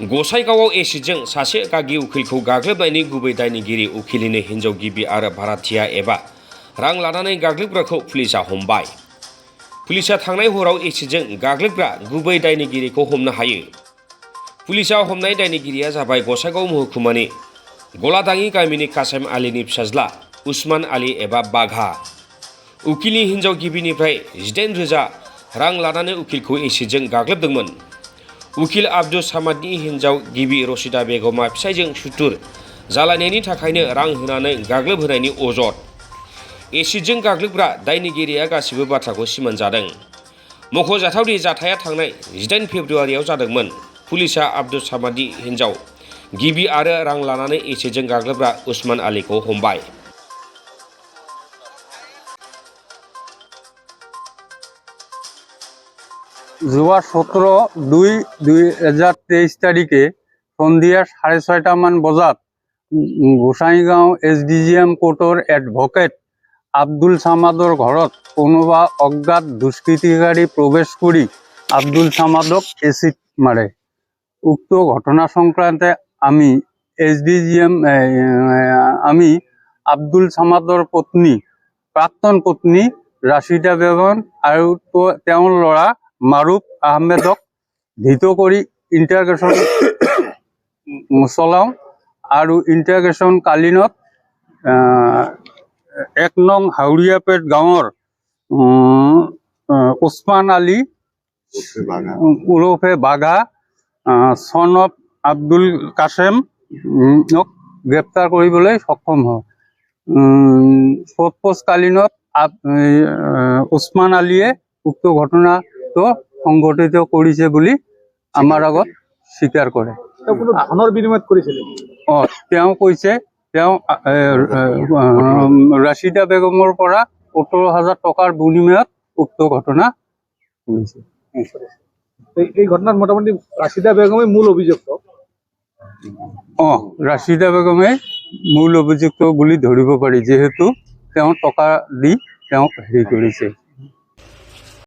गसाइगावआव एसिडजों सासे गागि उखिलखौ गाग्लोबनायनि गुबै दायनिगिरि उखिलनि हिन्जाव गिबि आरो भाराथिया एबा रां लानानै गाग्लोबग्राखौ पुलिसा हमबाय। पुलिसा थांनाय हराव एसिडजों गाग्लोबग्रा गुबै दायनिगिरिखौ हमनो हायो। पुलिसा हमनाय दायनिगिरिया जाबाय गसाइगाव महकुमानि गलादाङि गामिनि कासेम आलीनि फिसाज्ला उस्मान आली एबा बाघा। उखिलनि हिन्जाव गिबिनिफ्राय 18,000 रां लानानै उखिलखौ एसिडजों गाग्लोबदोंमोन। उखिल आब्दुल सामादनि हिन्जाव गिबि रसिदा बेगमा फिसायजों सुथुर जालायनायनि थाखायनो रां होनानै गाग्लोबहोनायनि अजद। एसिडजों गाग्लोबग्रा दायनिगिरिया गासिबो बाथ्राखौ सिमान जादों। मख'जाथावदि जाथाया थांनाय 18 फेब्रुवारियाव जादोंमोन। पुलिसा आब्दुल सामादनि हिन्जाव गिबि आरो रां लानानै एसिडजों गाग्लोबग्रा उस्मान आलीखौ हमबाय। যোৱা 17/2/2023 তাৰিখে সন্ধিয়া 6:30 মান বজাত গোসাইগাঁও SDGM কোৰ্টৰ এডভকেট আব্দুল সামাদৰ ঘৰত কোনোবা অজ্ঞাত দুষ্কৃতিকাৰী প্ৰৱেশ কৰি আব্দুল সামাদক এচিড মাৰে। উক্ত ঘটনা সংক্ৰান্তে আমি আব্দুল সামাদৰ পত্নী প্ৰাক্তন পত্নী ৰাছিদা বেগম আৰু তেওঁৰ ল'ৰা মাৰুফ আহমেদক ধৃত কৰি ইণ্টাৰগেশ্যন চলাওঁ আৰু ইণ্টাৰগেশ্যন কালীনত 1 নং হাউৰিয়াপেট গাঁৱৰ উছমান আলী ওৰফে বাঘা চন অফ আব্দুল কাছেমক গ্ৰেপ্তাৰ কৰিবলৈ সক্ষম হয়। সোধপোছ কালীনত উছমান আলীয়ে উক্ত ঘটনাটো সংঘটিত কৰিছে বুলি আমাৰ আগত স্বীকাৰ কৰে। ধনৰ বিনিময়ত কৰিছিল? তেওঁ কৈছে তেওঁ ৰাছিদা বেগমৰ পৰা 17,000 টকাৰ বিনিময়ত উক্ত ঘটনা কৰিছে। এই ঘটনাত মোটামুটি ৰাছিদা বেগমে মূল অভিযুক্ত। ৰাছিদা বেগমে মূল অভিযুক্ত বুলি ধৰিব পাৰি, যিহেতু তেওঁ টকা দি তেওঁক হেৰি কৰিছে।